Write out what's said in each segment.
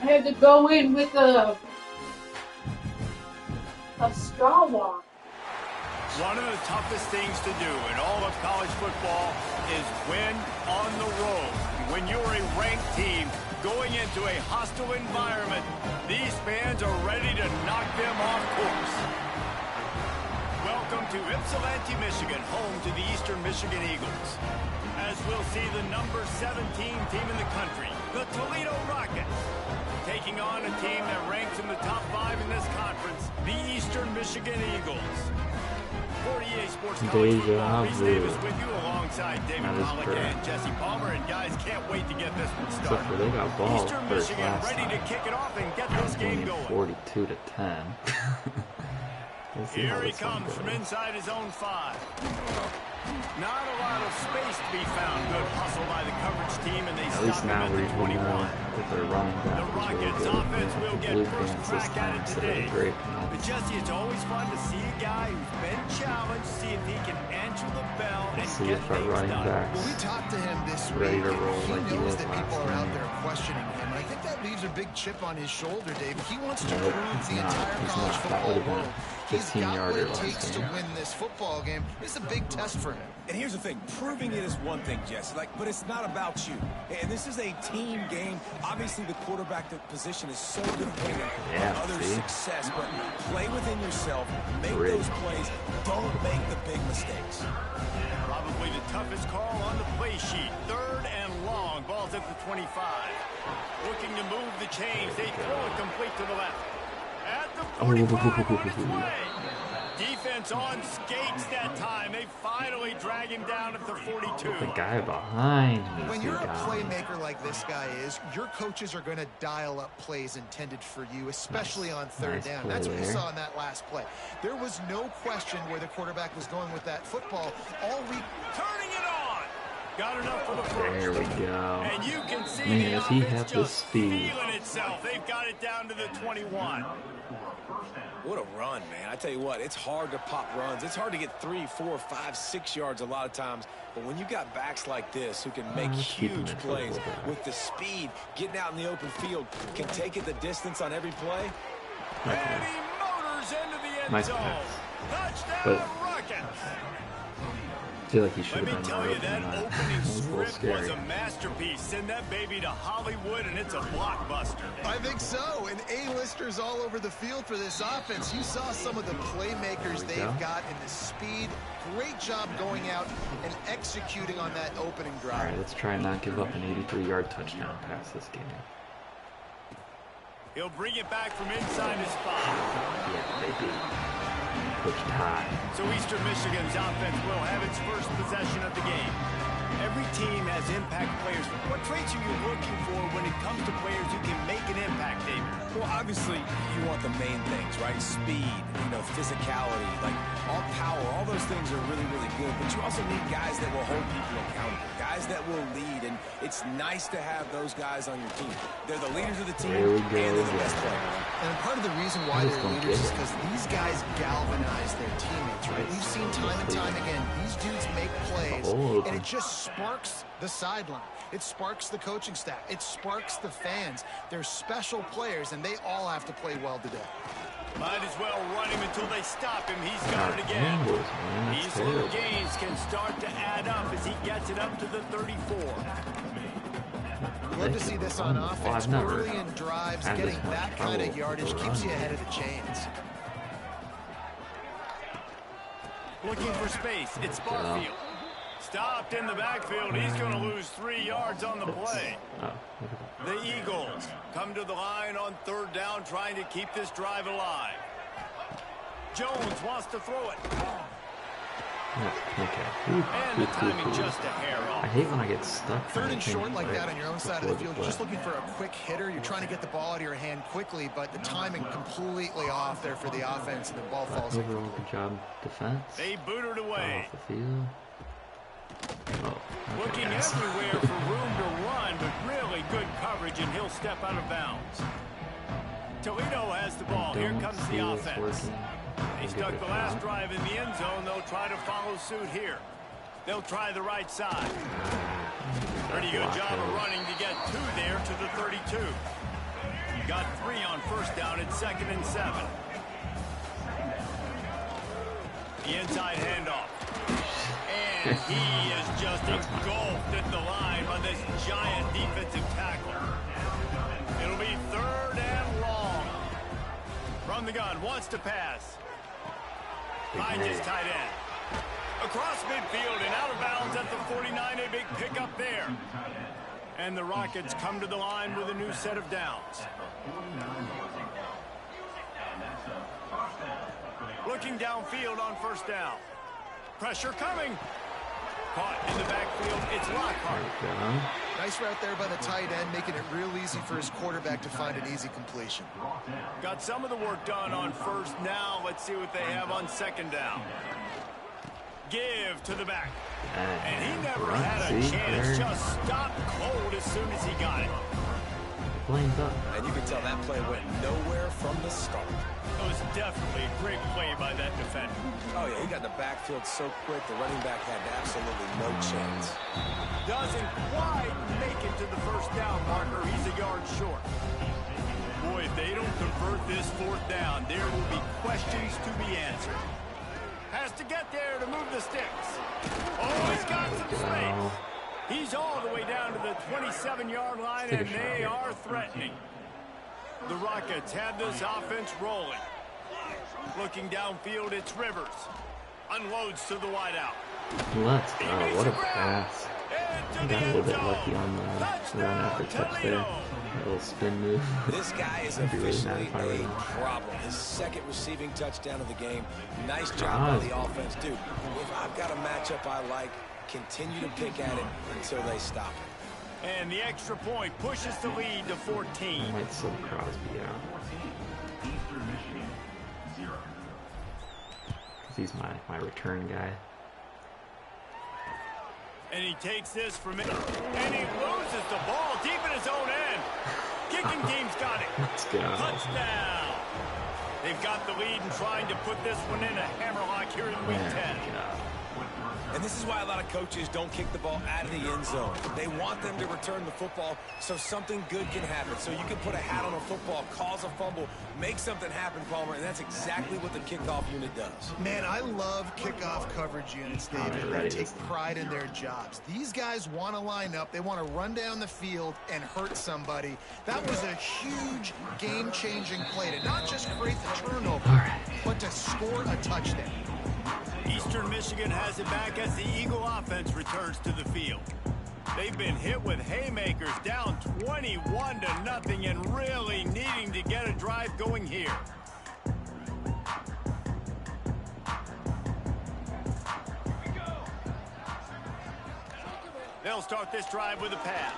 I had to go in with a straw walk. One of the toughest things to do in all of college football is win on the road. When you're a ranked team going into a hostile environment, these fans are ready to knock them off course. Welcome to Ypsilanti, Michigan, home to the Eastern Michigan Eagles. As we'll see the number 17 team in the country, the Toledo Rockets, taking on a team that ranks in the top 5 in this conference, the Eastern Michigan Eagles. 48 Sports College Football, Reese Davis with you alongside David Pollock and Jesse Palmer. And guys, can't wait to get this one started. They got ball Eastern Michigan ready to kick it off and get this game going. 42-10. Here he comes from inside his own 5. Not a lot of space to be found. Good hustle by the coverage team, and they stop him at the 21. The Rockets offense will get first crack at it today. But Jesse, it's always fun to see a guy who's been challenged, see if he can answer the bell and get things done. Well, we talked to him this week. Ready to roll he knows that people are out there questioning him. And I think that leaves a big chip on his shoulder, Dave. He wants to prove the entire college football world he's got what it takes to win this football game. It's a big test for him. And here's the thing, proving it is one thing, Jesse, but it's not about you. And this is a team game. Obviously, the quarterback position is so dependent on others' success, but play within yourself, make those plays, don't make the big mistakes. Probably the toughest call on the play sheet. 3rd and long, ball's at the 25. Looking to move the chains, they throw it complete to the left. At the 45 on its way. Defense on skates that time. They finally drag him down at the 42. The guy behind me. When you're a playmaker like this guy is, your coaches are going to dial up plays intended for you, especially on 3rd down. That's what we saw in that last play. There was no question where the quarterback was going with that football all week. Turning it on. Got enough for the first. There we go. And you can see Man, the does he offense have the just speed. feeling itself. They've got it down to the 21. What a run, man. I tell you what, it's hard to pop runs. It's hard to get 3, 4, 5, 6 yards a lot of times. But when you got backs like this who can make huge plays with the speed, getting out in the open field, can take it the distance on every play. And he motors into the end zone. Touchdown, Rockets. I feel like he should Let me have tell you, that opening script was scary. a masterpiece. Send that baby to Hollywood, and it's a blockbuster. I think so. And A-listers all over the field for this offense. You saw some of the playmakers they've got in the speed. Great job going out and executing on that opening drive. All right, let's try and not give up an 83-yard touchdown pass this game. He'll bring it back from inside his 5. Yeah, baby. Pushed high. So Eastern Michigan's offense will have its first possession of the game. Every team has impact players. What traits are you looking for when it comes to players who can make an impact, David? Well, obviously, you want the main things, right? Speed, physicality, all power. All those things are really, really good. But you also need guys that will hold people accountable, guys that will lead. And it's nice to have those guys on your team. They're the leaders of the team, and they're the best players. And part of the reason why they're leaders is because these guys galvanize their teammates, right? We've seen time and time again, these dudes make plays, and it just sparks the sideline. It sparks the coaching staff. It sparks the fans. They're special players, and they all have to play well today. Might as well run him until they stop him. He's got it again. These little gains can start to add up as he gets it up to the 34. Love to see this on offense. Early in drives, getting that kind of yardage keeps you ahead of the chains. Looking for space. It's Barfield. Stopped in the backfield. He's going to lose 3 yards on the play. The Eagles come to the line on 3rd down, trying to keep this drive alive. Jones wants to throw it. And the timing just a hair off. I hate when I get stuck. 3rd and short like that on your own side of the field. You're just looking for a quick hitter. You're trying to get the ball out of your hand quickly, but the timing completely off there for the offense, and the ball falls. Overall, good job defense. They booted away. Off the field. Looking everywhere for room to run, but really good coverage, and he'll step out of bounds. Toledo has the ball. Here comes the offense. They stuck the last drive in the end zone. They'll try to follow suit here. They'll try the right side. Pretty good job of running to get 2 there to the 32. Got 3 on first down at 2nd and 7. The inside handoff. And he is just engulfed at the line by this giant defensive tackle. It'll be 3rd and long. From the gun, wants to pass. Finds his tight end. Across midfield and out of bounds at the 49. A big pickup there. And the Rockets come to the line with a new set of downs. Looking downfield on first down. Pressure coming. Caught in the backfield. It's Lockhart. Nice route there by the tight end, making it real easy for his quarterback to find an easy completion. Got some of the work done on first. Now let's see what they have on 2nd down. Give to the back. And he never had a chance. Just stopped cold as soon as he got it. And you can tell that play went nowhere from the start. It was definitely a great play by that defender. Oh, yeah, he got the backfield so quick, the running back had absolutely no chance. Doesn't quite make it to the first down marker. He's a yard short. Boy, if they don't convert this 4th down, there will be questions to be answered. Has to get there to move the sticks. Oh, he's got some space. He's all the way down to the 27-yard line, and they are threatening. The Rockets have this offense rolling. Looking downfield, it's Rivers. Unloads to the wideout. Let's go. What a pass. He got a little bit lucky on the run after touch there. A little spin move. This guy is officially a problem. His 2nd receiving touchdown of the game. Nice job by the offense. Dude, if I've got a matchup I like, continue to pick at it until they stop it. And the extra point pushes the lead to 14. I might sub Crosby out. Because he's my return guy. And he takes this from it. And he loses the ball deep in his own end. Kicking team's got it. Let's go. Touchdown. They've got the lead and trying to put this one in a hammerlock here in week 10. And this is why a lot of coaches don't kick the ball out of the end zone. They want them to return the football so something good can happen. So you can put a hat on a football, cause a fumble, make something happen, Palmer, and that's exactly what the kickoff unit does. Man, I love kickoff coverage units, David. They take pride in their jobs. These guys want to line up. They want to run down the field and hurt somebody. That was a huge game-changing play to not just create the turnover, but to score a touchdown. Eastern Michigan has it back as the Eagle offense returns to the field. They've been hit with haymakers, down 21-0 and really needing to get a drive going here. They'll start this drive with a pass.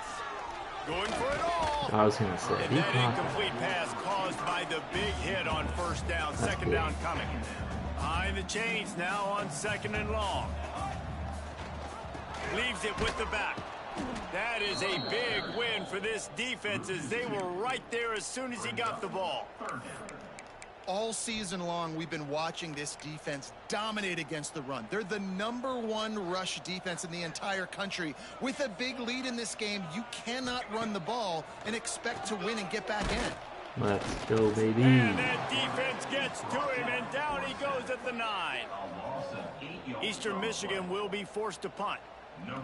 Going for it all. I was going to say. And that incomplete pass caused by the big hit on first down. Second down coming. Behind the chains now on 2nd and long. Leaves it with the back. That is a big win for this defense as they were right there as soon as he got the ball. All season long, we've been watching this defense dominate against the run. They're the #1 rush defense in the entire country. With a big lead in this game, you cannot run the ball and expect to win and get back in. Let's go, baby. And that defense gets to him, and down he goes at the 9. Eastern Michigan will be forced to punt.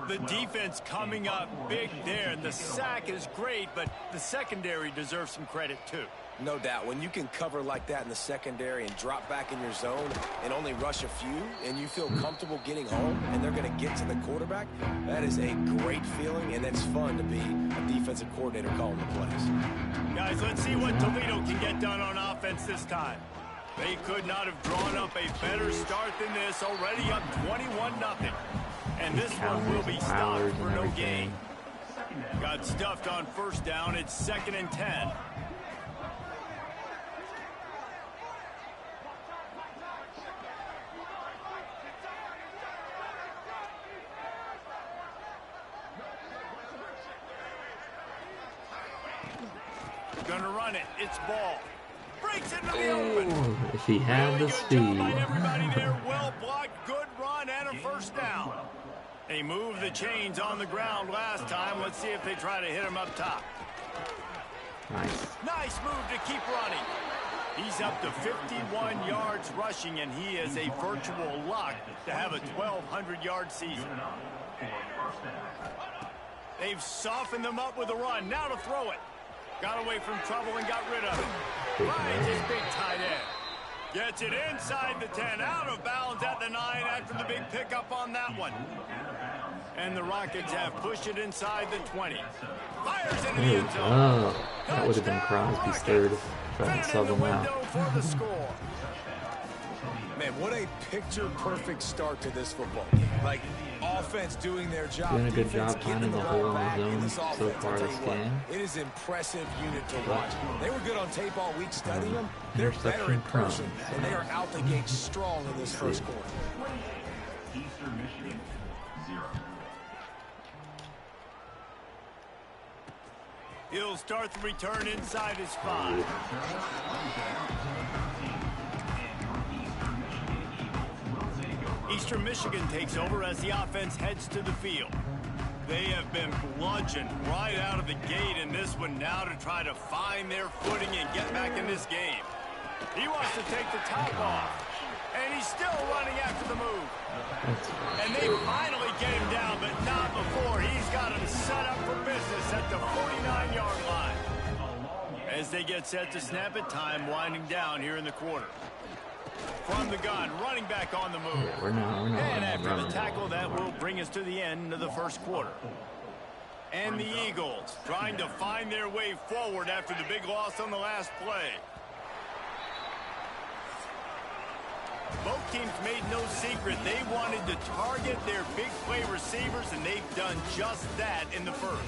The defense coming up big there, and the sack is great, but the secondary deserves some credit too. No doubt. When you can cover like that in the secondary and drop back in your zone and only rush a few, and you feel comfortable getting home and they're going to get to the quarterback, that is a great feeling, and it's fun to be a defensive coordinator calling the plays. Guys, let's see what Toledo can get done on offense this time. They could not have drawn up a better start than this, already up 21-0. And this one will be stopped for no gain. Got stuffed on first down. It's 2nd and 10. Gonna run it. It's ball. Breaks into the open. If he had the speed. Everybody there, well blocked, good run, and a first down. They moved the chains on the ground last time. Let's see if they try to hit him up top. Nice move to keep running. He's up to 51 yards rushing, and he is a virtual lock to have a 1,200-yard season. They've softened them up with a run. Now to throw it. Got away from trouble and got rid of it. Finds his big tight end. Gets it inside the 10, out of bounds at the 9 after the big pickup on that one. And the Rockets have pushed it inside the 20. Fires into the end zone. Oh, that would have been Crosby's third. Trying to sub him out. Man, what a picture-perfect start to this football game. Like, offense doing their job. Doing a good job finding the hole in the zone so far this game. It is impressive unit to watch. They were good on tape all week studying them. They're better in person, and they are out the gate strong in this first quarter. He'll start the return inside his 5. Eastern Michigan takes over as the offense heads to the field. They have been bludgeoned right out of the gate in this one now to try to find their footing and get back in this game. He wants to take the top off, and he's still running after the move. And they finally get him down, but not before. He's got him set up for business at the 49-yard line. As they get set to snap it, time winding down here in the quarter. From the gun, running back on the move. And after the tackle, that will bring us to the end of the first quarter. And the Eagles trying to find their way forward after the big loss on the last play. Both teams made no secret they wanted to target their big play receivers, and they've done just that in the first.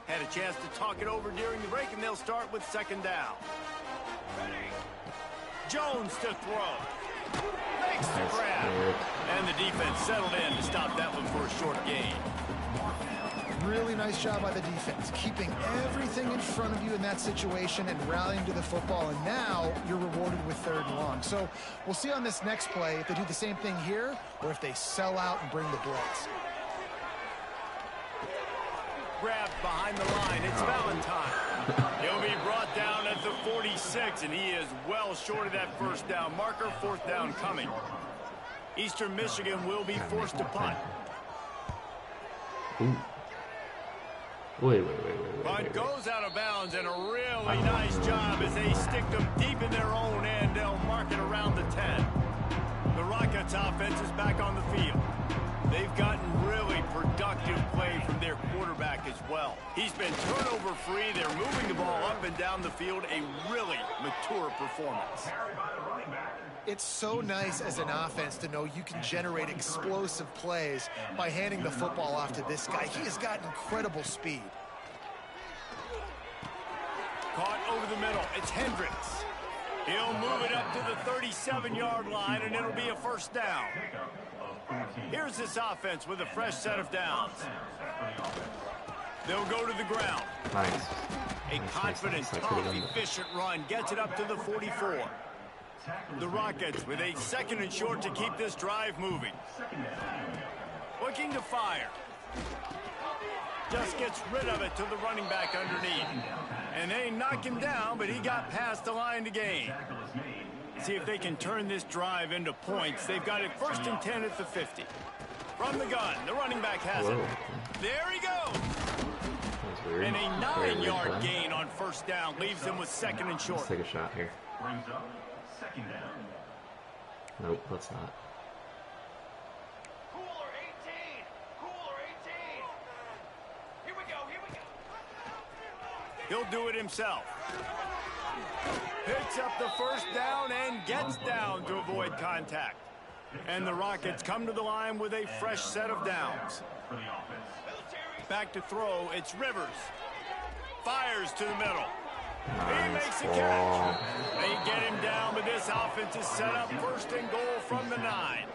Had a chance to talk it over during the break, and they'll start with second down. Jones to throw. Makes the grab. And the defense settled in to stop that one for a short gain. Really nice job by the defense, keeping everything in front of you in that situation and rallying to the football, and now you're rewarded with 3rd and long. So we'll see on this next play if they do the same thing here or if they sell out and bring the blitz. Grabbed behind the line, it's Valentine. He'll be brought down at the 46, and he is well short of that first down marker. 4th down coming. Eastern Michigan will be forced to punt. Ooh. Wait. Punt goes out of bounds, and a really nice job as they stick them deep in their own end. They'll mark it around the 10. The Rockets offense is back on the field. They've gotten really productive play from their quarterback as well. He's been turnover free. They're moving the ball up and down the field. A really mature performance. It's so nice as an offense to know you can generate explosive plays by handing the football off to this guy. He has got incredible speed. Caught over the middle. It's Hendricks. He'll move it up to the 37-yard line, and it'll be a 1st down. Here's this offense with a fresh set of downs. They'll go to the ground. Nice. A confident, tough, efficient run gets it up to the 44. The Rockets with a 2nd and short to keep this drive moving. Looking to fire. Just gets rid of it to the running back underneath. And they knock him down, but he got past the line to gain. See if they can turn this drive into points. They've got it 1st and 10 at the 50. From the gun, the running back has it. There he goes. And a 9-yard gain on 1st down leaves them with 2nd and short. Let's take a shot here. Nope, let's not. Cooler 18. Cooler 18. Here we go. He'll do it himself. Picks up the 1st down and gets down to avoid contact. And the Rockets come to the line with a fresh set of downs. Back to throw, it's Rivers. Fires to the middle. He makes the catch. They get him down, but this offense is set up 1st and goal from the 9.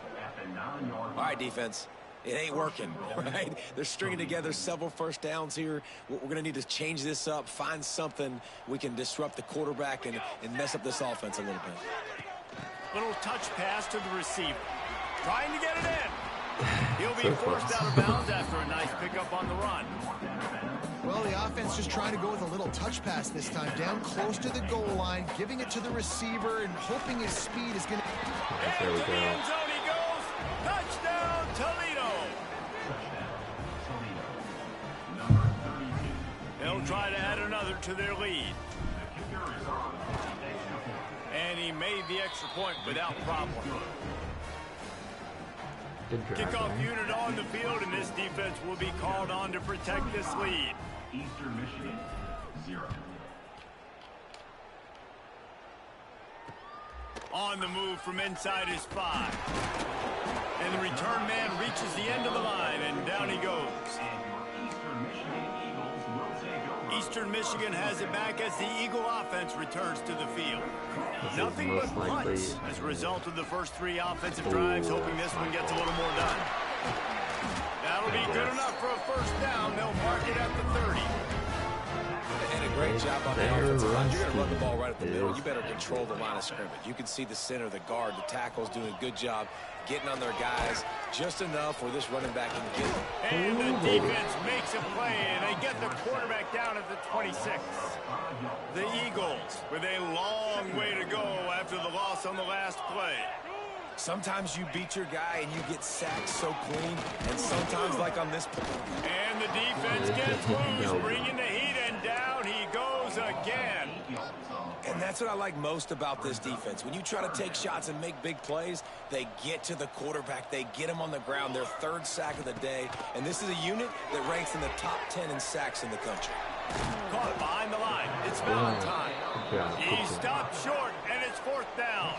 All right, defense. It ain't working, right? They're stringing together several 1st downs here. We're going to need to change this up, find something we can disrupt the quarterback and mess up this offense a little bit. Little touch pass to the receiver. Trying to get it in. He'll be forced out of bounds after a nice pickup on the run. Well, the offense just trying to go with a little touch pass this time. Down close to the goal line, giving it to the receiver and hoping his speed is going to... There we go. The end zone he goes. Touchdown, Toledo. They'll try to add another to their lead. And he made the extra point without problem. Kickoff unit on the field, and this defense will be called on to protect this lead. Eastern Michigan, 0. On the move from inside his 5. And the return man reaches the end of the line, and down he goes. Eastern Michigan has it back as the Eagle offense returns to the field. Nothing but punts as a result of the first 3 offensive drives, hoping this one gets a little more done. That'll be good enough for a first down. They'll mark it at the 30. And a great job on the offensive line. You're going to run the ball right up the middle. You better control the line of scrimmage. You can see the center, the guard, the tackles doing a good job getting on their guys just enough where this running back can get them. And the defense makes a play, and they get the quarterback down at the 26. The Eagles with a long way to go after the loss on the last play. Sometimes you beat your guy and you get sacked so clean, and sometimes like on this play. And the defense gets loose, bringing the heat, and down he goes again. And that's what I like most about this defense. When you try to take shots and make big plays, they get to the quarterback. They get him on the ground. Their 3rd sack of the day. And this is a unit that ranks in the top 10 in sacks in the country. Caught behind the line. It's Valentine. He stopped short, and it's 4th down.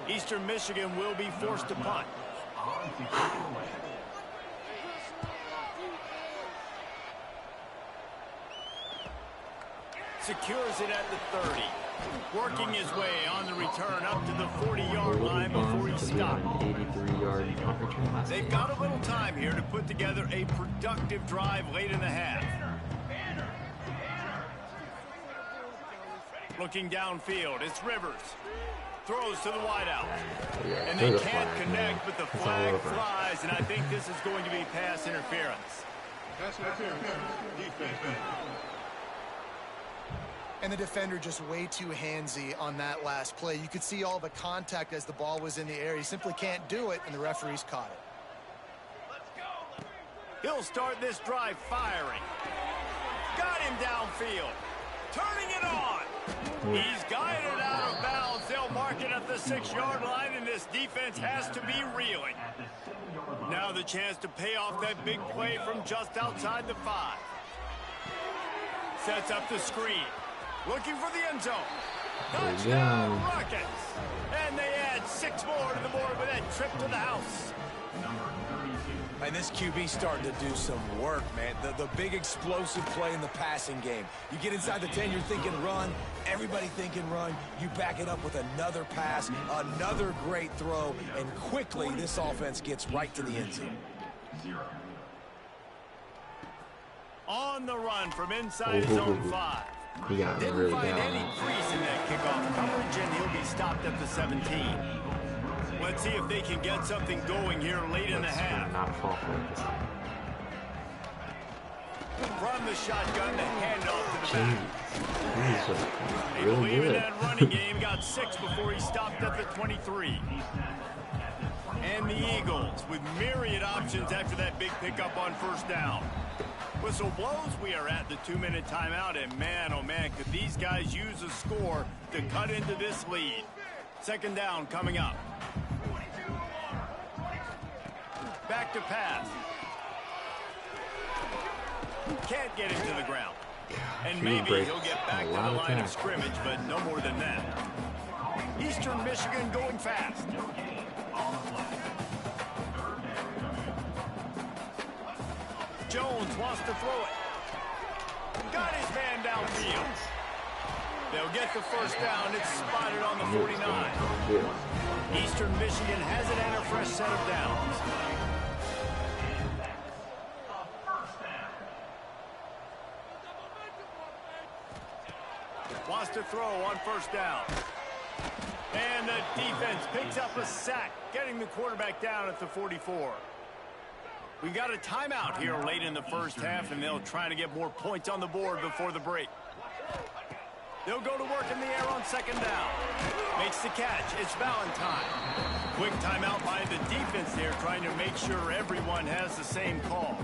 Eastern Michigan will be forced to punt. Secures it at the 30. Working his way on the return up to the 40-yard line before he stopped. They've got a little time here to put together a productive drive late in the half. Looking downfield, it's Rivers. Throws to the wideout. And they can't connect, but the flag flies, and I think this is going to be pass interference. Pass interference. Defense. And the defender just way too handsy on that last play. You could see all the contact as the ball was in the air. He simply can't do it, and the referees caught it. He'll start this drive firing. Got him downfield. Turning it on. He's guided out of bounds. They'll mark it at the 6-yard line, and this defense has to be reeling. Now the chance to pay off that big play from just outside the 5. Sets up the screen. Looking for the end zone. Touchdown Rockets. And they add 6 more to the board with that trip to the house. And this QB starting to do some work, man. The big explosive play in the passing game. You get inside the 10, you're thinking run. Everybody thinking run. You back it up with another pass, another great throw, and quickly this offense gets right to the end zone. On the run from inside zone 5. Didn't find any crease in that kickoff coverage, and he'll be stopped at the 17. Let's see if they can get something going here late in the half. From the shotgun, the handoff to the back. They believe in that running game. Got 6 before he stopped at the 23. And the Eagles with myriad options after that big pickup on 1st down. Whistle blows, we are at the 2-minute timeout, and man, oh man, could these guys use a score to cut into this lead. 2nd down coming up. Back to pass. Can't get him to the ground. And maybe he'll get back to the line of scrimmage, but no more than that. Eastern Michigan going fast. Jones wants to throw it. Got his man downfield. They'll get the 1st down. It's spotted on the 49. Eastern Michigan has it and a fresh set of downs. Wants to throw on 1st down. And the defense picks up a sack, getting the quarterback down at the 44. We got a timeout here late in the first half, and they'll try to get more points on the board before the break. They'll go to work in the air on second down. Makes the catch. It's Valentine. Quick timeout by the defense there, trying to make sure everyone has the same call.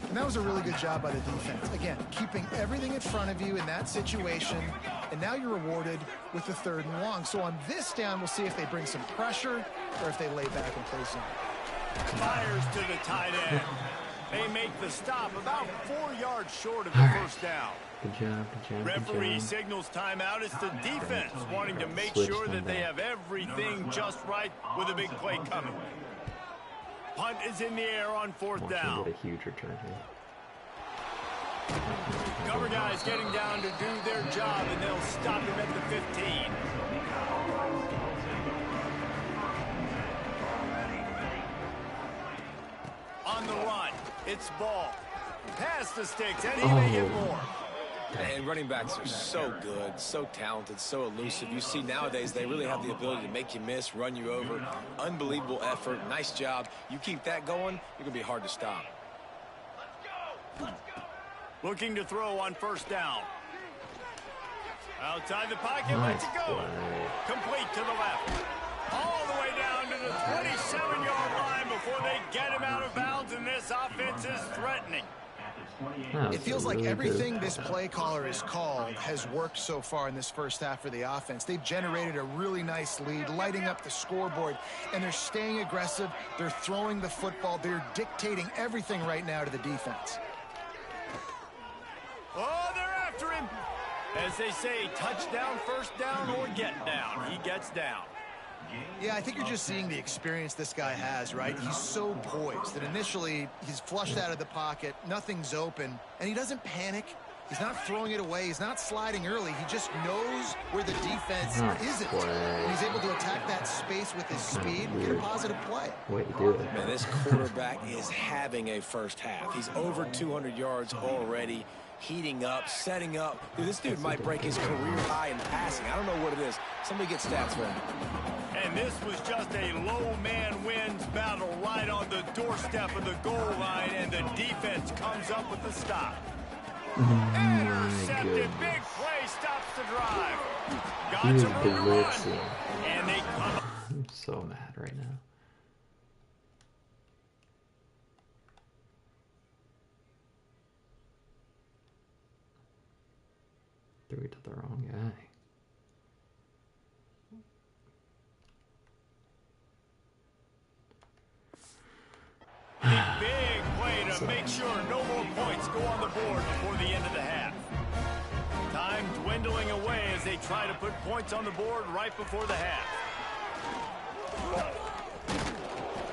And that was a really good job by the defense. Again, keeping everything in front of you in that situation, and now you're rewarded with the 3rd and long. So on this down, we'll see if they bring some pressure or if they lay back and play zone. Fires to the tight end. They make the stop about 4 yards short of the first down. Good job, good job, Referee good job. signals timeout. It's the defense wanting to make sure that they have everything just right with a big play coming. Punt is in the air on 4th down. Get a huge return here. Cover guys getting down to do their job, and they'll stop him at the 15. On the run, it's ball. Pass the sticks, and he may get more. And running backs are so good, so talented, so elusive. You see nowadays they really have the ability to make you miss, run you over. Unbelievable effort. Nice job. You keep that going, you're going to be hard to stop. Looking to throw on 1st down. Outside the pocket, lets it go. Complete to the left. All the way down to the 27-yard line before they get him out of bounds, and this offense is threatening. It feels like everything this play caller has called has worked so far in this first half for the offense. They've generated a really nice lead, lighting up the scoreboard, and they're staying aggressive. They're throwing the football. They're dictating everything right now to the defense. Oh, they're after him. As they say, touchdown, 1st down, or get down. He gets down. Yeah, I think you're just seeing the experience this guy has, right? He's so poised that initially he's flushed out of the pocket, nothing's open, and he doesn't panic. He's not throwing it away. He's not sliding early. He just knows where the defense isn't. And he's able to attack that space with his speed and get a positive play. Way to do it. Man, this quarterback is having a first half. He's over 200 yards already, heating up, setting up. Dude, this dude might break his career high in passing. I don't know what it is. Somebody get stats for him. And this was just a low man wins battle right on the doorstep of the goal line, and the defense comes up with the stop. Intercepted. Big play stops the drive. Got some room to run. And they come up. I'm so mad right now. Threw it to the wrong guy. Big play to make sure no more points go on the board before the end of the half. Time dwindling away as they try to put points on the board right before the half.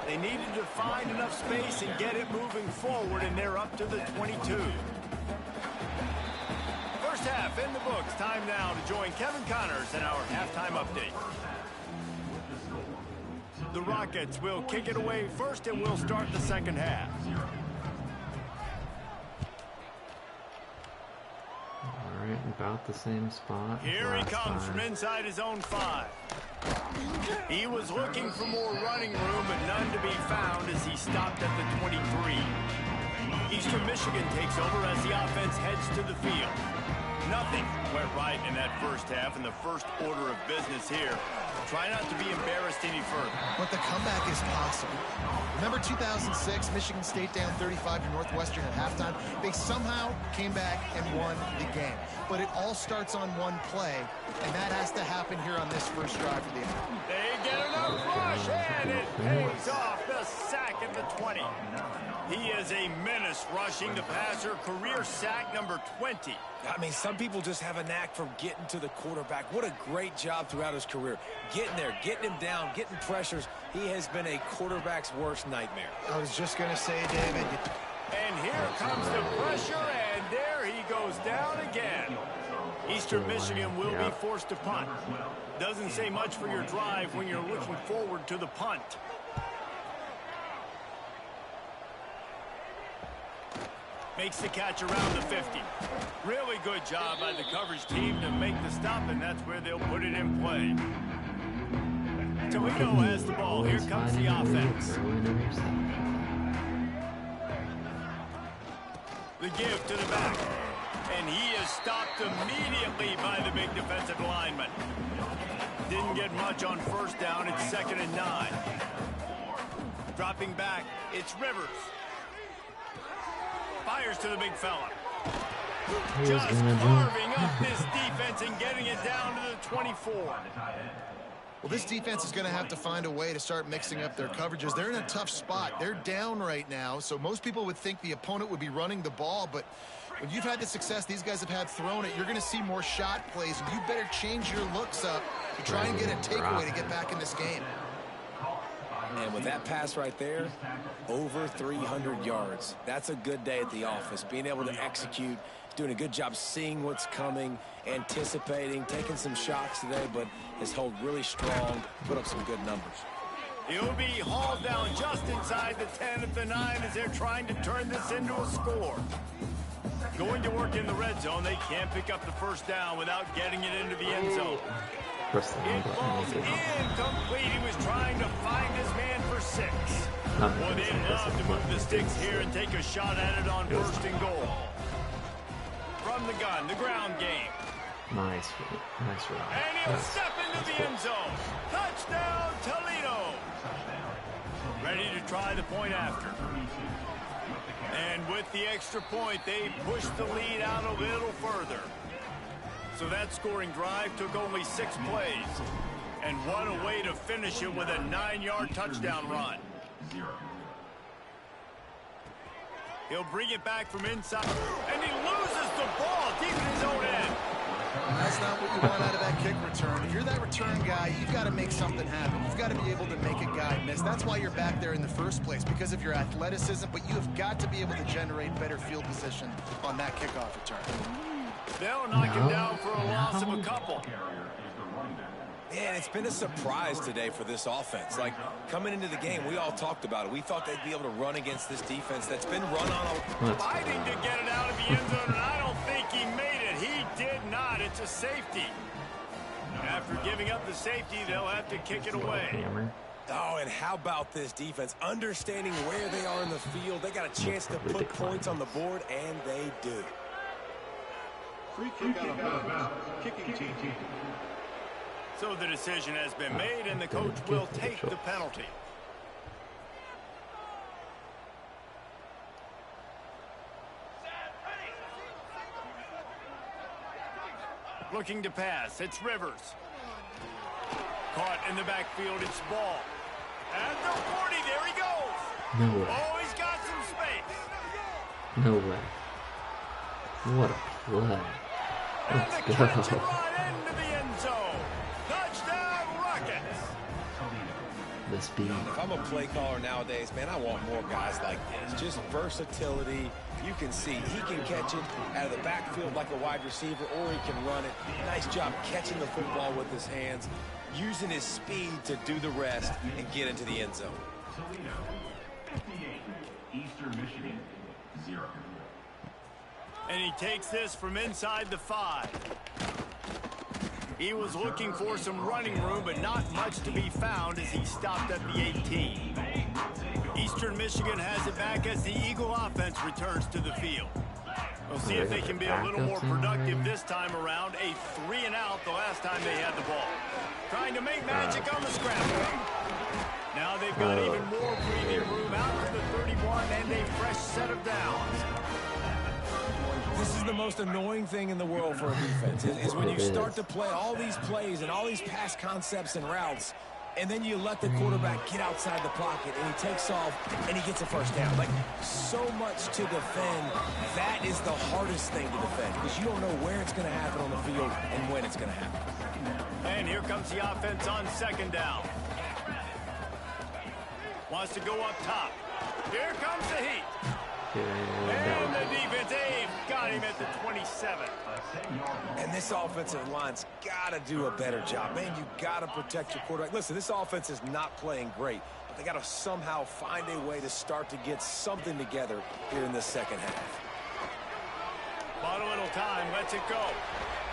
They needed to find enough space and get it moving forward, and they're up to the 22. First half in the books. Time now to join Kevin Connors in our halftime update. The Rockets will kick it away first, and we'll start the second half. All right, about the same spot. Here he comes from inside his own 5. He was looking for more running room, but none to be found as he stopped at the 23. Eastern Michigan takes over as the offense heads to the field. Nothing went right in that first half, and the first order of business here. Try not to be embarrassed any further. But the comeback is possible. Remember 2006, Michigan State down 35 to Northwestern at halftime? They somehow came back and won the game. But it all starts on one play, and that has to happen here on this first drive for the end. They get enough rush, and it pays off. The sack at the 20. He is a menace rushing the passer. Career sack number 20. I mean, some people just have a knack for getting to the quarterback. What a great job throughout his career. Getting there, getting him down, getting pressures. He has been a quarterback's worst nightmare. I was just going to say, David. And here comes the pressure, and there he goes down again. Eastern Michigan will be forced to punt. Doesn't say much for your drive when you're looking forward to the punt. Makes the catch around the 50. Really good job by the coverage team to make the stop, and that's where they'll put it in play. Toledo has the ball. Here comes the offense. The give to the back. And he is stopped immediately by the big defensive lineman. Didn't get much on first down. It's 2nd and 9. Dropping back, it's Rivers. Fires to the big fella. Just carving up this defense and getting it down to the 24. Well, this defense is going to have to find a way to start mixing up their coverages. They're in a tough spot. They're down right now, so most people would think the opponent would be running the ball, but when you've had the success these guys have had throwing it, you're going to see more shot plays, and you better change your looks up to try and get a takeaway to get back in this game. And with that pass right there, over 300 yards. That's a good day at the office. Being able to execute, doing a good job seeing what's coming, anticipating, taking some shots today, but has held really strong, put up some good numbers. He'll be hauled down just inside the 10 at the 9 as they're trying to turn this into a score. Going to work in the red zone, they can't pick up the first down without getting it into the end zone. It falls incomplete. He was trying to find his man for 6. Well, they'd love to move the sticks here and take a shot at it on 1st and goal. From the gun, the ground game. Nice run. And he'll step into the end zone. Touchdown, Toledo. Ready to try the point after. And with the extra point, they push the lead out a little further. So that scoring drive took only 6 plays. And what a way to finish it with a 9-yard touchdown run. He'll bring it back from inside. And he loses the ball deep in his own end. That's not what you want out of that kick return. If you're that return guy, you've got to make something happen. You've got to be able to make a guy miss. That's why you're back there in the first place, because of your athleticism, but you have got to be able to generate better field position on that kickoff return. They'll knock him down for a loss of a couple. Man, it's been a surprise today for this offense. Like, coming into the game, we all talked about it. We thought they'd be able to run against this defense that's been run on. Fighting to get it out of the end zone, and I don't think he made it. He did not. It's a safety. After giving up the safety, they'll have to kick it away. Oh, and how about this defense? Understanding where they are in the field. They got a chance to put points on the board, and they do. Free kick out of bounds. Kicking team. So the decision has been made, and the coach will take the penalty. Looking to pass, it's Rivers. Caught in the backfield, it's Ball. And the 40, there he goes. No way. Oh, he's got some space. No way. What a play. And the Let's catch go. and run into the end zone. Touchdown, Rockets. The speed. If I'm a play caller nowadays, man, I want more guys like this. Just versatility. You can see he can catch it out of the backfield like a wide receiver, or he can run it. Nice job catching the football with his hands, using his speed to do the rest and get into the end zone. Toledo, 58. Eastern Michigan, 0. And he takes this from inside the 5. He was looking for some running room, but not much to be found as he stopped at the 18. Eastern Michigan has it back as the Eagle offense returns to the field. We'll see if they can be a little more productive this time around. A 3-and-out the last time they had the ball. Trying to make magic on the scramble. Now they've got even more breathing room out to the 31 and a fresh set of downs. This is the most annoying thing in the world for a defense, is when you start to play all these plays and all these pass concepts and routes, and then you let the quarterback get outside the pocket, and he takes off, and he gets a first down. Like, so much to defend. That is the hardest thing to defend, because you don't know where it's going to happen on the field and when it's going to happen. And here comes the offense on 2nd down. Wants to go up top. Here comes the heat. And the defense, they've got him at the 27. And this offensive line's got to do a better job. Man, you got to protect your quarterback. Listen, this offense is not playing great, but they got to somehow find a way to start to get something together here in this second half. Bought a little time, lets it go.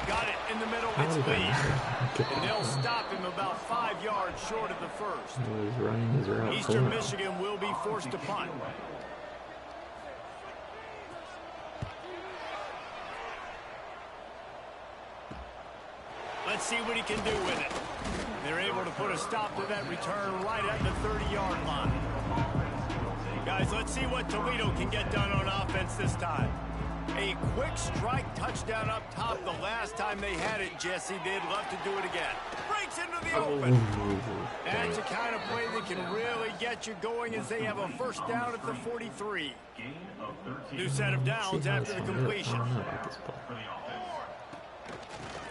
Got it in the middle of its lead. And they'll stop him about 5 yards short of the first. He was running his route. Eastern Michigan will be forced to punt. Let's see what he can do with it. They're able to put a stop to that return right at the 30-yard line. Guys, let's see what Toledo can get done on offense this time. A quick strike touchdown up top the last time they had it, Jesse. They'd love to do it again. Breaks into the open. That's the kind of play that can really get you going as they have a first down at the 43. New set of downs after the completion.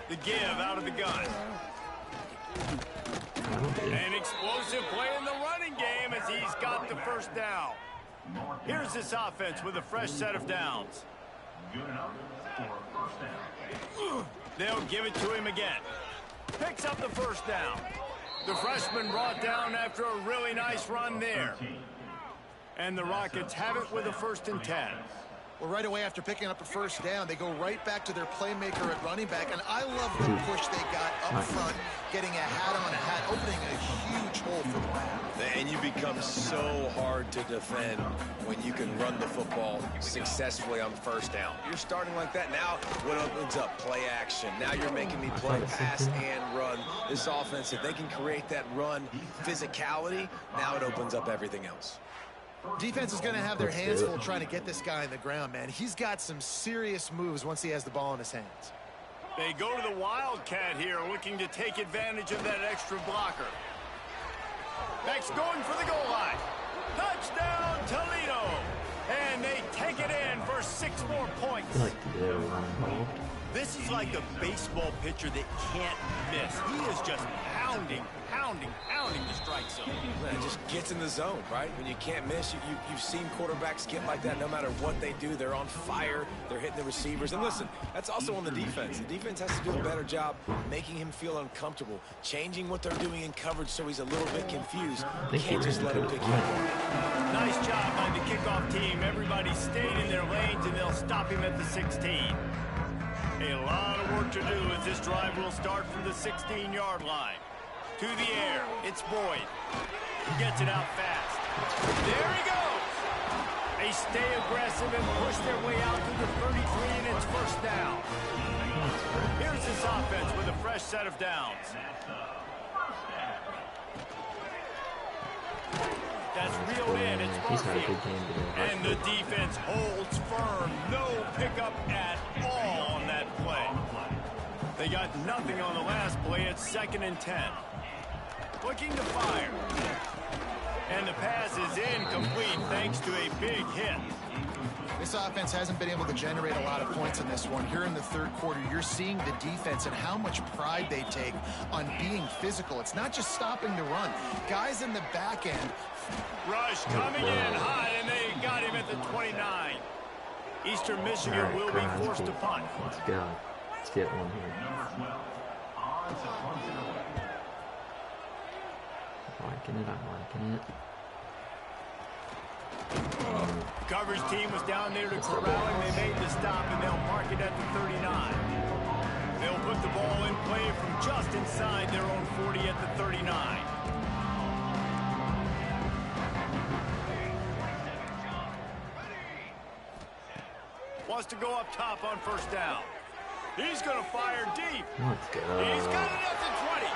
The give out of the gun. An explosive play in the running game as he's got the first down. Here's this offense with a fresh set of downs. They'll give it to him again. Picks up the first down. The freshman brought down after a really nice run there. And the Rockets have it with a 1st and 10. Well, right away after picking up a first down, they go right back to their playmaker at running back. And I love the push they got up front, getting a hat on a hat, opening a huge hole for the back. And you become so hard to defend when you can run the football successfully on first down. You're starting like that. Now what opens up? Play action. Now you're making me play pass and run. This offense, if they can create that run physicality, now it opens up everything else. Defense is going to have their hands full trying to get this guy on the ground, man. He's got some serious moves once he has the ball in his hands. They go to the Wildcat here, looking to take advantage of that extra blocker. Next, going for the goal line. Touchdown, Toledo! And they take it in for 6 more points. This is like a baseball pitcher that can't miss. He is just pounding the strike zone. Man, it just gets in the zone, right? When you can't miss, you've seen quarterbacks get like that no matter what they do. They're on fire. They're hitting the receivers. And listen, that's also on the defense. The defense has to do a better job making him feel uncomfortable, changing what they're doing in coverage so he's a little bit confused. You can't just let him pick you up. Nice job by the kickoff team. Everybody stayed in their lanes, and they'll stop him at the 16. A lot of work to do as this drive will start from the 16-yard line. To the air, it's Boyd. He gets it out fast. There he goes! They stay aggressive and push their way out to the 33, and it's first down. Here's this offense with a fresh set of downs. That's reeled in. It's Murphy. And the defense holds firm. No pickup at all on that play. They got nothing on the last play. It's 2nd and 10. Looking to fire. And the pass is incomplete thanks to a big hit. This offense hasn't been able to generate a lot of points in this one. Here in the 3rd quarter, you're seeing the defense and how much pride they take on being physical. It's not just stopping the run. Guys in the back end. Rush coming in hot, and they got him at the 29. Eastern Michigan will be forced to punt. Let's go. Let's get one here. I'm liking it. Coverage team was down there to corral him. They made the stop, and they'll mark it at the 39. They'll put the ball in play from just inside their own 40 at the 39. Wants to go up top on first down. He's going to fire deep. Let's go. He's got it at the 20.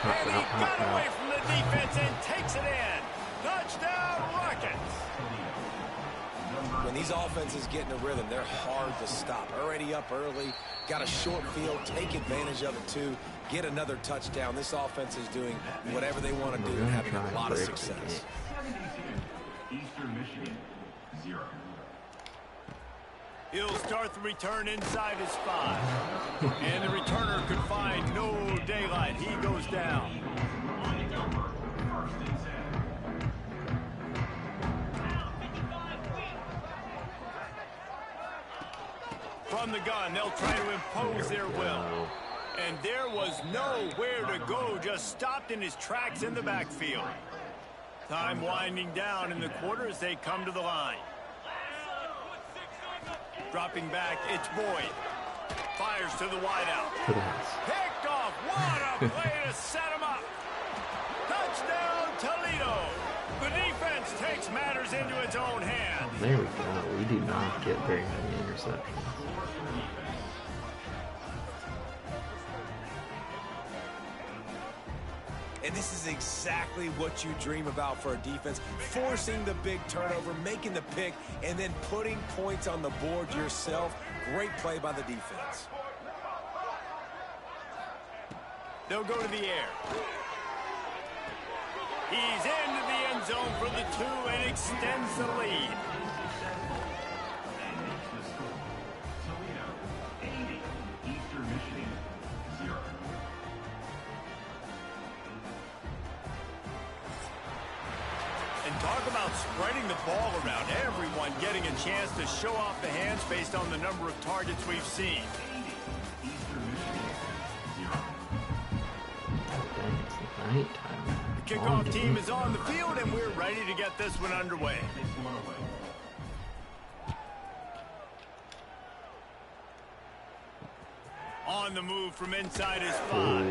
And he got away from the defense and takes it in. Touchdown, Rockets. When these offenses get in a rhythm, they're hard to stop. Already up early, got a short field, take advantage of it too, get another touchdown. This offense is doing whatever they want to do and having a lot of success. Eastern Michigan, 0. He'll start the return inside his 5. And the returner could find no daylight. He goes down. From the gun, they'll try to impose their will. And there was nowhere to go, just stopped in his tracks in the backfield. Time winding down in the quarter as they come to the line. Dropping back, it's Boyd. Fires to the wideout. To the house. Picked off. What a play to set him up. Touchdown, Toledo. The defense takes matters into its own hands. There we go. We do not get very many interceptions. And this is exactly what you dream about for a defense. Forcing the big turnover, making the pick, and then putting points on the board yourself. Great play by the defense. They'll go to the air. He's into the end zone for the 2 and extends the lead. Toledo 80, Eastern Michigan 0. And talk about spreading the ball around. Everyone getting a chance to show off the hands based on the number of targets we've seen. Eastern Michigan 0. Dang, it's nighttime. The kickoff team is on the field, and we're ready to get this one underway. On the move from inside his 5.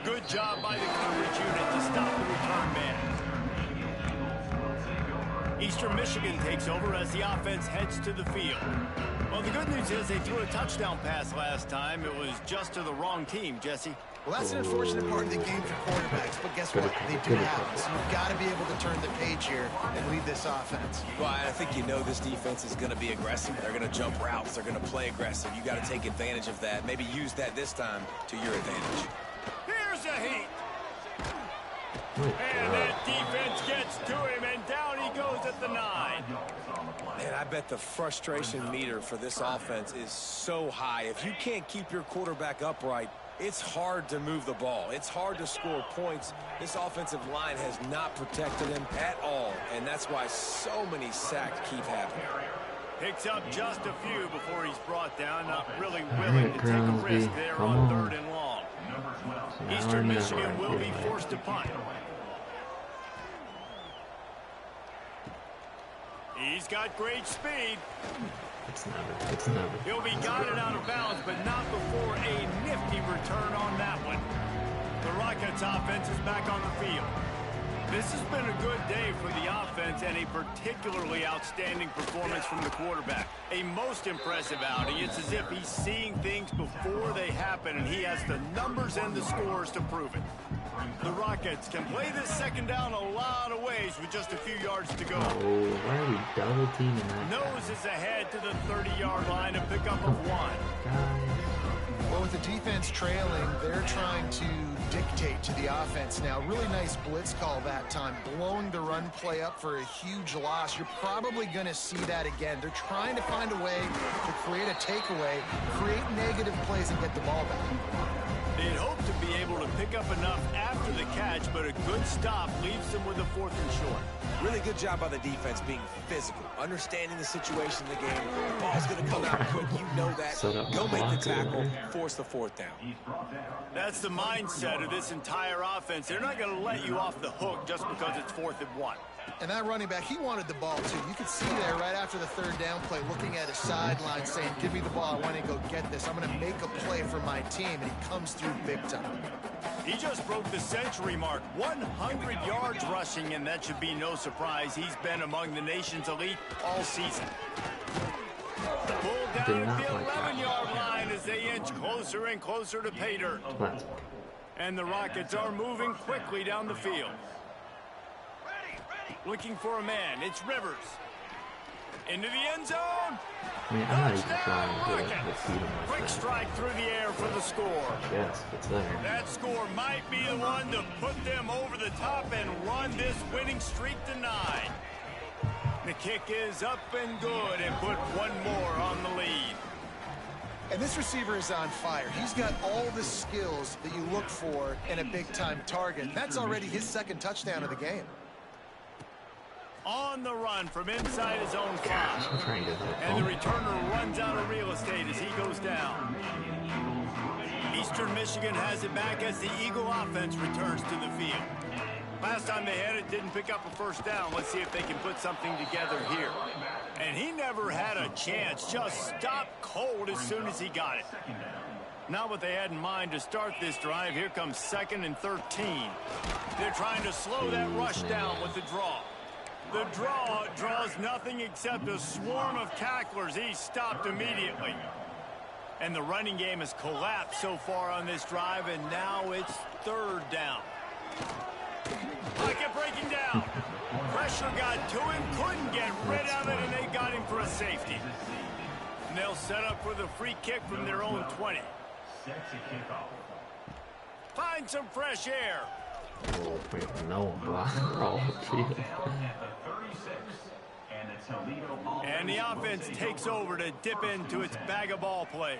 Good job by the coverage unit to stop the return man. Eastern Michigan takes over as the offense heads to the field. Well, the good news is they threw a touchdown pass last time. It was just to the wrong team, Jesse. Well, that's an unfortunate part of the game for quarterbacks, but guess what? They do have it. So you've got to be able to turn the page here and lead this offense. Well, I think you know this defense is going to be aggressive. They're going to jump routes. They're going to play aggressive. You got to take advantage of that. Maybe use that this time to your advantage. Here's a heat. And that defense gets to him, and down he goes at the 9. Man, I bet the frustration meter for this offense is so high. If you can't keep your quarterback upright, it's hard to move the ball. It's hard to score points. This offensive line has not protected him at all, and that's why so many sacks keep happening. Picks up just a few before he's brought down. Not really willing to take a risk there on 3rd and long. Eastern Michigan will be forced to punt. He's got great speed. It's never. He'll be guided out of bounds, but not before a nifty return on that one. The Rockets offense is back on the field. This has been a good day for the offense and a particularly outstanding performance from the quarterback. A most impressive outing. It's as if he's seeing things before they happen, and he has the numbers and the scores to prove it. The Rockets can play this second down a lot of ways with just a few yards to go. Oh, why are we double teaming that? Nose is ahead to the 30-yard line, a pickup of 1. Well, with the defense trailing, they're trying to dictate to the offense now. Really nice blitz call that time, blowing the run play up for a huge loss. You're probably going to see that again. They're trying to find a way to create a takeaway, create negative plays, and get the ball back. They'd hope to be able to pick up enough after the catch, but a good stop leaves them with a 4th and short. Really good job by the defense being physical, understanding the situation in the game. Ball's going to come out quick. You know that. Go make the tackle, force the 4th down. That's the mindset of this entire offense. They're not going to let you off the hook just because it's 4th and 1. And that running back, he wanted the ball, too. You could see there right after the 3rd down play, looking at his sideline, saying, give me the ball. I want to go get this. I'm going to make a play for my team. And he comes through big time. He just broke the century mark. 100 yards rushing, and that should be no surprise. He's been among the nation's elite all season. Pulled down at the 11-yard line as they inch closer and closer to pay dirt. And the Rockets are moving quickly down the field. Looking for a man. It's Rivers. Into the end zone. I mean, I'm not even trying to feed him like Quick that. strike through the air for the score. Yes, it's there. That score might be the one to put them over the top and run this winning streak to 9. The kick is up and good and put one more on the lead. And this receiver is on fire. He's got all the skills that you look for in a big-time target. That's already his 2nd touchdown of the game. On the run from inside his own 5. I'm trying to And the returner runs out of real estate as he goes down. Eastern Michigan has it back as the Eagle offense returns to the field. Pass time they had it, didn't pick up a first down. Let's see if they can put something together here. And he never had a chance. Just stopped cold as soon as he got it. Not what they had in mind to start this drive. Here comes 2nd and 13. They're trying to slow that rush down with the draw. The draw draws nothing except a swarm of tacklers. He's stopped immediately. And the running game has collapsed so far on this drive, and now it's 3rd down. Pocket breaking down. Pressure got to him, couldn't get rid of it, and they got him for a safety. And they'll set up for the free kick from their own 20. Find some fresh air. Oh, wait, no, bro. And the offense takes over to dip into its bag of ball plays.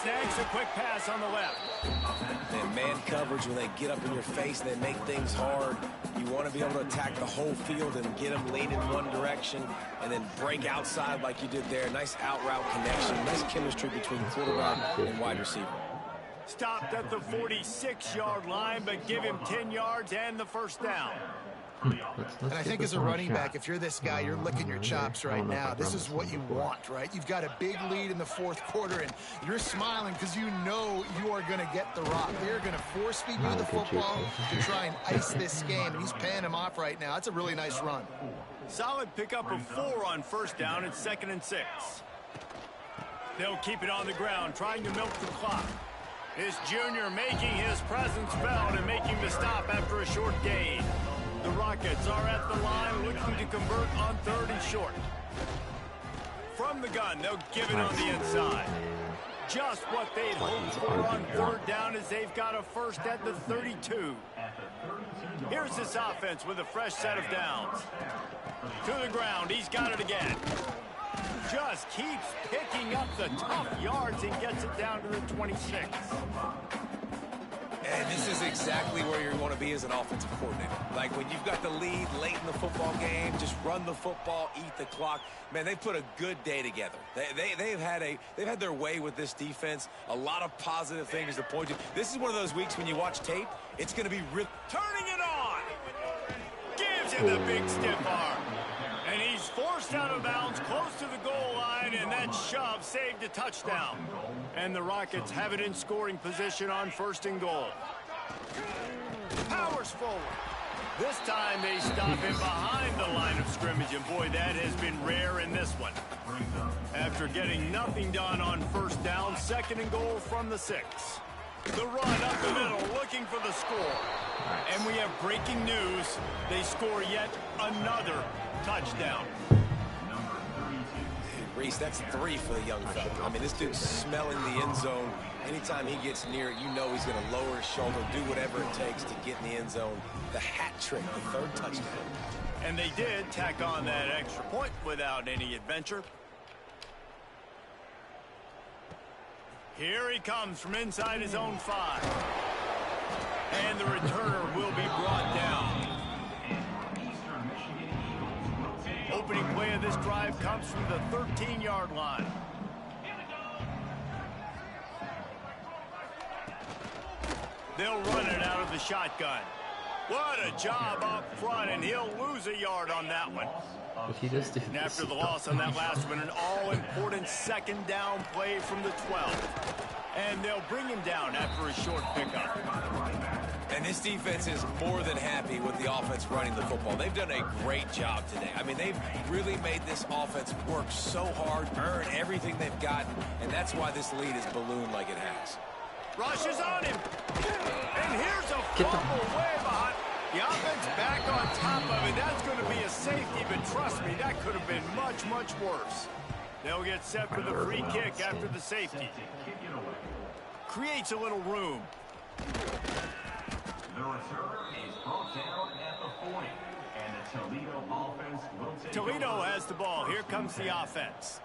Snags a quick pass on the left. And man coverage, when they get up in your face, they make things hard. You want to be able to attack the whole field and get them leaning one direction and then break outside like you did there. Nice out route connection. Nice chemistry between quarterback and wide receiver. Stopped at the 46-yard line, but give him 10 yards and the first down. And I think as a running back, if you're this guy, you're licking your chops right now. This is what you want, right? You've got a big lead in the 4th quarter, and you're smiling because you know you are going to get the rock. They're going to force feed you the football to try and ice this game, and he's paying him off right now. That's a really nice run. Solid pickup of 4 on first down. It's 2nd and 6. They'll keep it on the ground, trying to milk the clock. This junior making his presence felt and making the stop after a short gain. The Rockets are at the line looking to convert on 3rd and short. From the gun, they'll give it on the inside. Just what they'd hoped for on 3rd down as they've got a first at the 32. Here's this offense with a fresh set of downs. To the ground, he's got it again. Just keeps picking up the tough yards and gets it down to the 26. And this is exactly where you want to be as an offensive coordinator. Like when you've got the lead late in the football game, just run the football, eat the clock. Man, they put a good day together. They've had their way with this defense. A lot of positive things to point to. This is one of those weeks when you watch tape, it's going to be real. Turning it on. Gives him the big stiff arm. And he's forced out of bounds close to the goal line, and that shove saved a touchdown. And the Rockets have it in scoring position on 1st and goal. Powers forward. This time they stop him behind the line of scrimmage, and boy, that has been rare in this one. After getting nothing done on 1st down, 2nd and goal from the 6. The run up the middle, looking for the score. And we have breaking news. They score yet another touchdown. Reese, that's 3 for the young fella. I mean, this dude's smelling the end zone. Anytime he gets near it, you know he's going to lower his shoulder, do whatever it takes to get in the end zone. The hat trick, the 3rd touchdown. And they did tack on that extra point without any adventure. Here he comes from inside his own 5. And the returner will be brought down. Opening play of this drive comes from the 13-yard line. They'll run it out of the shotgun. What a job up front, and he'll lose a yard on that one. He just did and after the loss on that last one, an all-important 2nd down play from the 12. And they'll bring him down after a short pickup. And this defense is more than happy with the offense running the football. They've done a great job today. I mean, they've really made this offense work so hard, earn everything they've gotten, and that's why this lead is ballooned like it has. Rush is on him. And here's a fumble way behind. The offense back on top of it. That's going to be a safety, but trust me, that could have been much, much worse. They'll get set for the free kick after the safety. Creates a little room. The returner is brought down at the 40, and the Toledo offense will take Toledo over. has the ball. Here comes the offense.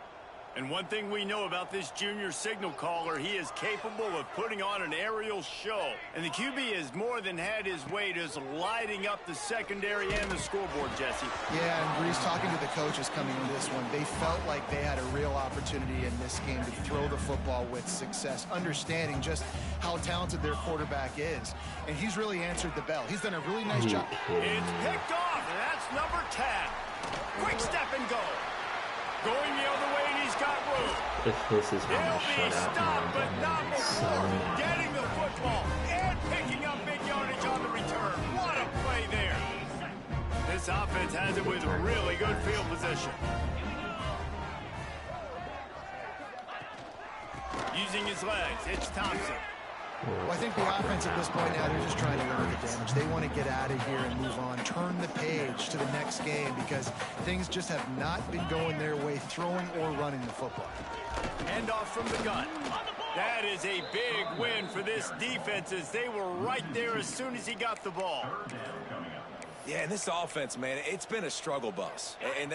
And one thing we know about this junior signal caller, he is capable of putting on an aerial show. And the QB has more than had his way just lighting up the secondary and the scoreboard, Jesse. Yeah, and Breeze, talking to the coaches coming into this one, they felt like they had a real opportunity in this game to throw the football with success, understanding just how talented their quarterback is. And he's really answered the bell. He's done a really nice job. It's picked off, and that's number 10. Quick step and go. Going the other way, and he's got room. If this is how He'll much be shutout, stopped, but not before so getting the football and picking up big yardage on the return. What a play there. This offense has it with really good field position. Using his legs, it's Thompson. Well, I think the offense at this point now, they're just trying to limit the damage. They want to get out of here and move on, turn the page to the next game because things just have not been going their way, throwing or running the football. Hand off from the gun. That is a big win for this defense as they were right there as soon as he got the ball. Yeah, and this offense, man, it's been a struggle bus. And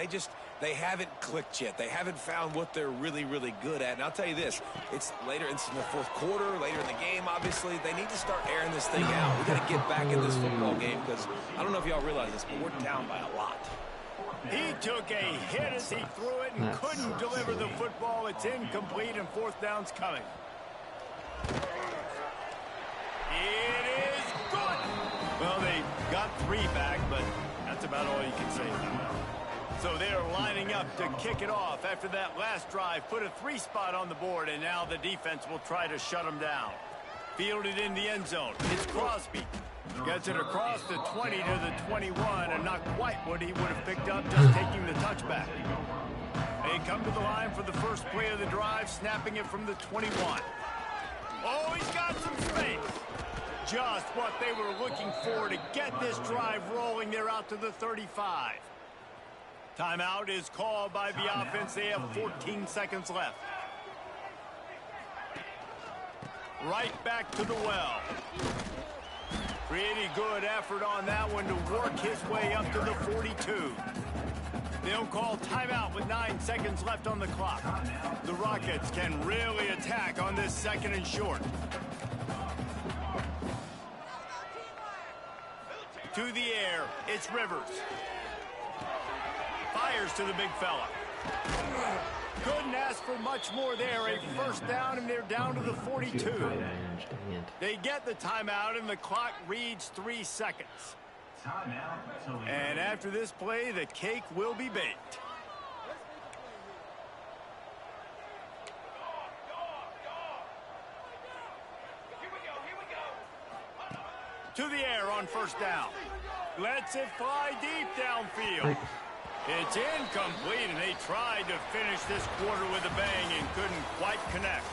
they haven't clicked yet. They haven't found what they're really, really good at. And I'll tell you this, it's later, it's in the fourth quarter, later in the game, obviously. They need to start airing this thing out. We got to get back in this football game because I don't know if y'all realize this, but we're down by a lot. He took a hit as he threw it and couldn't deliver the football. It's incomplete and fourth down's coming. It is good. Well, they got 3 back, but that's about all you can say about it. So they're lining up to kick it off after that last drive. Put a 3 spot on the board, and now the defense will try to shut them down. Fielded in the end zone. It's Crosby. Gets it across the 20 to the 21, and not quite what he would have picked up just taking the touchback. They come to the line for the first play of the drive, snapping it from the 21. Oh, he's got some space. Just what they were looking for to get this drive rolling. They're out to the 35. Timeout is called by the offense. They have 14 seconds left. Right back to the well. Pretty good effort on that one to work his way up to the 42. They'll call timeout with 9 seconds left on the clock. The Rockets can really attack on this 2nd and short. To the air, it's Rivers. Fires to the big fella. Couldn't ask for much more there. A first down, and they're down to the 42. They get the timeout, and the clock reads 3 seconds. And after this play, the cake will be baked. To the air on first down. Lets it fly deep downfield. It's incomplete, and they tried to finish this quarter with a bang and couldn't quite connect.